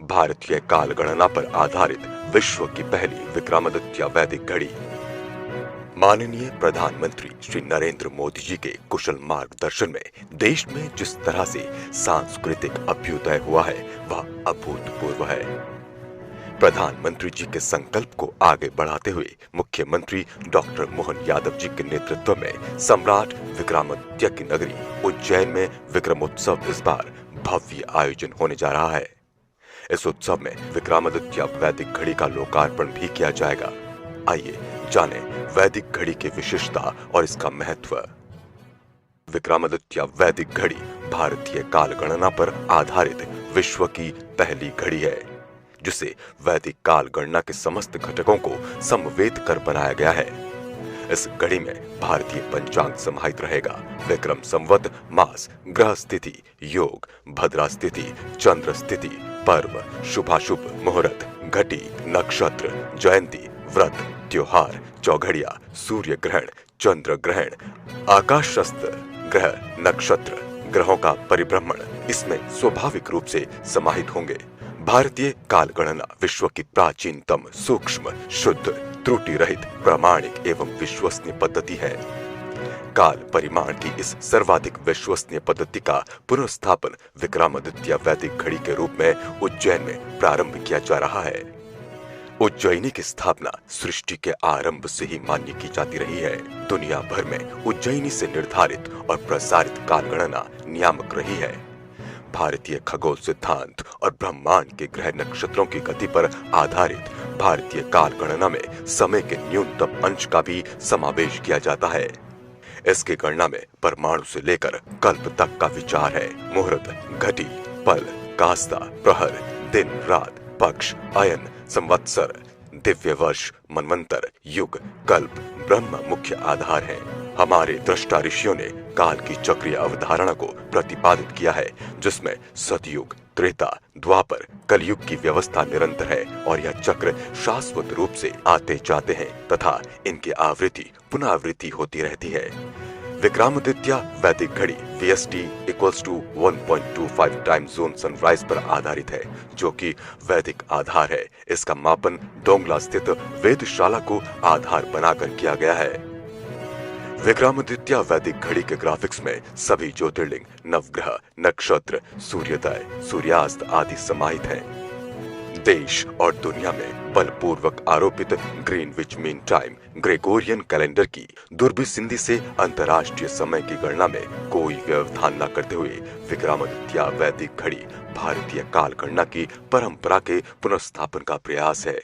भारतीय काल गणना पर आधारित विश्व की पहली विक्रमादित्य वैदिक घड़ी। माननीय प्रधानमंत्री श्री नरेंद्र मोदी जी के कुशल मार्गदर्शन में देश में जिस तरह से सांस्कृतिक अभ्युदय हुआ है वह अभूतपूर्व है। प्रधानमंत्री जी के संकल्प को आगे बढ़ाते हुए मुख्यमंत्री डॉक्टर मोहन यादव जी के नेतृत्व में सम्राट विक्रमादित्य की नगरी उज्जैन में विक्रमोत्सव इस बार भव्य आयोजन होने जा रहा है। इस उत्सव में विक्रमादित्य वैदिक घड़ी का लोकार्पण भी किया जाएगा। आइए जानें वैदिक घड़ी की विशेषता और इसका महत्व। विक्रमादित्य वैदिक घड़ी भारतीय काल गणना पर आधारित विश्व की पहली घड़ी है, जिसे वैदिक काल गणना के समस्त घटकों को समवेत कर बनाया गया है। इस घड़ी में भारतीय पंचांग समाहित रहेगा। विक्रम संवत, मास, ग्रह स्थिति, योग, भद्रा स्थिति, चंद्र स्थिति, पर्व, शुभाशुभ मुहूर्त, घटी, नक्षत्र, जयंती, व्रत, त्योहार, चौघड़िया, सूर्य ग्रहण, चंद्र ग्रहण, आकाशस्थ ग्रह, नक्षत्र, ग्रहों का परिभ्रमण इसमें स्वाभाविक रूप से समाहित होंगे। भारतीय काल गणना विश्व की प्राचीनतम, सूक्ष्म, शुद्ध, त्रुटि रहित, प्रामाणिक एवं विश्वसनीय पद्धति है। काल परिमाण की इस सर्वाधिक विश्वसनीय पद्धति का पुनर्स्थापन विक्रमादित्य वैदिक घड़ी के रूप में उज्जैन में प्रारंभ किया जा रहा है। उज्जैनी की स्थापना सृष्टि के आरंभ से ही मान्य की जाती रही है। दुनिया भर में उज्जैनी से निर्धारित और प्रसारित काल गणना नियामक रही है। भारतीय खगोल सिद्धांत और ब्रह्मांड के ग्रह नक्षत्रों की गति पर आधारित भारतीय काल गणना में समय के न्यूनतम अंश का भी समावेश किया जाता है। इसकी गणना में परमाणु से लेकर कल्प तक का विचार है। मुहूर्त, घटी, पल, कास्ता, प्रहर, दिन, रात, पक्ष, अयन, संवत्सर, दिव्य वर्ष, मनवंतर, युग, कल्प, ब्रह्म मुख्य आधार है। हमारे दृष्टा ऋषियों ने काल की चक्रीय अवधारणा को प्रतिपादित किया है, जिसमें सतयुग, त्रेता, द्वापर, कलयुग की व्यवस्था निरंतर है और यह चक्र शाश्वत रूप से आते जाते हैं तथा इनकी आवृत्ति पुनरावृत्ति होती रहती है। विक्रमादित्य वैदिक घड़ी VST = 1.25 टाइम जोन सनराइज पर आधारित है, जो कि वैदिक आधार है। इसका मापन डोंगला स्थित वेधशाला को आधार बनाकर किया गया है। विक्रमादित्य वैदिक घड़ी के ग्राफिक्स में सभी ज्योतिर्लिंग, नवग्रह, नक्षत्र, सूर्योदय, सूर्यास्त आदि समाहित हैं। देश और दुनिया में बलपूर्वक आरोपित Greenwich mean time Gregorian calendar की दुर्भिसंधि से अंतर्राष्ट्रीय समय की गणना में कोई व्यवधान न करते हुए विक्रमादित्य वैदिक घड़ी भारतीय काल गणना की परंपरा के पुनर्स्थापन का प्रयास है।